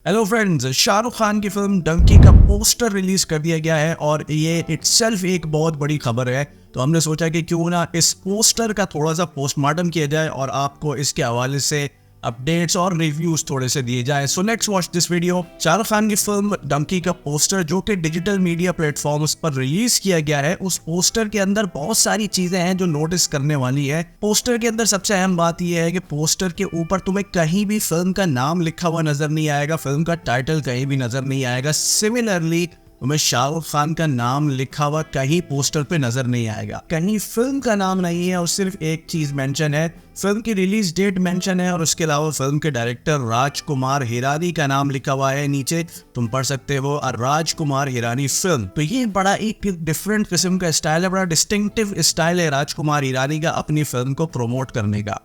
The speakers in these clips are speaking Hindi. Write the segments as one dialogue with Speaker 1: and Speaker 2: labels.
Speaker 1: हेलो फ्रेंड्स, शाहरुख खान की फिल्म डंकी का पोस्टर रिलीज कर दिया गया है और ये इटसेल्फ एक बहुत बड़ी खबर है। तो हमने सोचा कि क्यों ना इस पोस्टर का थोड़ा सा पोस्टमार्टम किया जाए और आपको इसके हवाले से अपडेट्स और रिव्यूज थोड़े से दिए जाए। So let's watch this video. Shahrukh Khan की फिल्म डंकी का पोस्टर जो कि डिजिटल मीडिया प्लेटफॉर्म्स पर रिलीज किया गया है, उस पोस्टर के अंदर बहुत सारी चीजें हैं जो नोटिस करने वाली है। पोस्टर के अंदर सबसे अहम बात यह है कि पोस्टर के ऊपर तुम्हें कहीं भी फिल्म का नाम लिखा हुआ नजर नहीं आएगा, फिल्म का टाइटल कहीं भी नजर नहीं आएगा। सिमिलरली तुम्हें शाहरुख खान का नाम लिखा हुआ कहीं पोस्टर पे नजर नहीं आएगा, कहीं फिल्म का नाम नहीं है और सिर्फ एक चीज मेंशन है, फिल्म की रिलीज डेट मेंशन है और उसके अलावा फिल्म के डायरेक्टर राजकुमार हिरानी का नाम लिखा हुआ है। नीचे तुम पढ़ सकते हो राजकुमार हिरानी फिल्म। तो ये बड़ा एक डिफरेंट किस्म का स्टाइल है, बड़ा डिस्टिंक्टिव स्टाइल है राजकुमार हिरानी का अपनी फिल्म को प्रमोट करने का।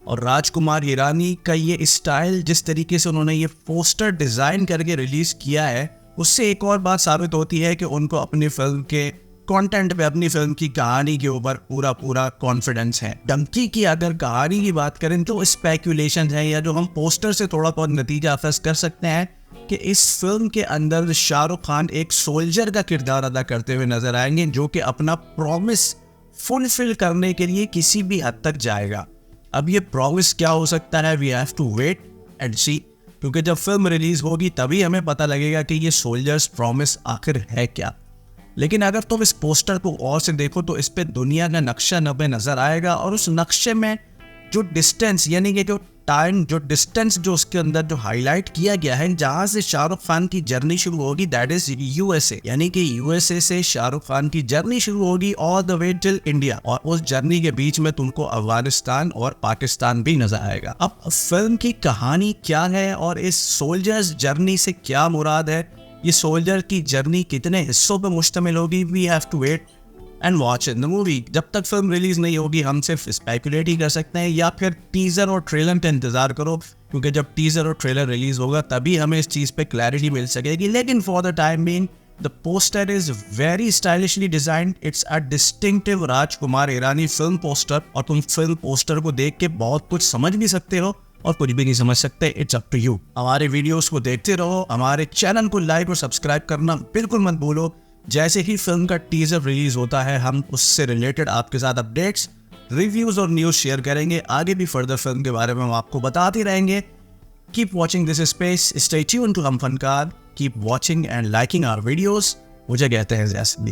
Speaker 1: और राजकुमार हिरानी का ये स्टाइल, जिस तरीके से उन्होंने ये पोस्टर डिजाइन करके रिलीज किया है, उससे एक और बात साबित होती है कि उनको अपनी फिल्म के कंटेंट पे, अपनी फिल्म की कहानी के ऊपर पूरा कॉन्फिडेंस है। डंकी की अगर कहानी की बात करें तो स्पेकुलेशन है, या जो हम पोस्टर से थोड़ा बहुत नतीजा अफस कर सकते हैं कि इस फिल्म के अंदर शाहरुख खान एक सोल्जर का किरदार अदा करते हुए नजर आएंगे जो कि अपना प्रॉमिस फुलफिल करने के लिए किसी भी हद तक जाएगा। अब ये प्रॉमिस क्या हो सकता है, we have to wait and see, क्योंकि जब फिल्म रिलीज होगी तभी हमें पता लगेगा कि ये सोल्जर्स प्रॉमिस आखिर है क्या। लेकिन अगर तुम इस पोस्टर को और से देखो तो इस पे दुनिया का नक्शा नजर आएगा और उस नक्शे में जो डिस्टेंस, यानी कि जो टाइम, जो डिस्टेंस जो उसके अंदर जो हाईलाइट किया गया है, जहां से शाहरुख खान की जर्नी शुरू होगी, दैट इज यूएसए। यानी कि यूएसए से शाहरुख खान की जर्नी शुरू होगी all the way till India, और उस जर्नी के बीच में तुमको अफगानिस्तान और पाकिस्तान भी नजर आएगा। अब फिल्म की कहानी क्या है और इस सोल्जर्स जर्नी से क्या मुराद है, ये सोल्जर की जर्नी कितने हिस्सों पर मुश्तमिल होगी, we have to wait and watch in the movie. जब तक फिल्म रिलीज नहीं होगी हम सिर्फ स्पेकुलेट ही कर सकते हैं, या फिर टीजर और ट्रेलर का इंतजार करो, क्योंकि जब टीजर और ट्रेलर रिलीज होगा तभी हमें इस चीज पे क्लैरिटी मिल सकेगी। लेकिन for the time being the poster is very stylishly designed, it's a distinctive Rajkumar Hirani film poster, और तुम फिल्म पोस्टर को देख के बहुत कुछ समझ भी सकते हो और कुछ भी नहीं समझ सकते, इट्स अप टू यू। हमारे वीडियोस को देखते रहो, हमारे चैनल को लाइक और सब्सक्राइब करना बिल्कुल मत भूलो। जैसे ही फिल्म का टीजर रिलीज होता है हम उससे रिलेटेड आपके साथ अपडेट्स, रिव्यूज और न्यूज शेयर करेंगे। आगे भी फर्दर फिल्म के बारे में हम आपको बताते रहेंगे। Keep watching this space, stay tuned to Hum Fankaar, keep watching and liking our videos. मुझे कहते हैं जैसे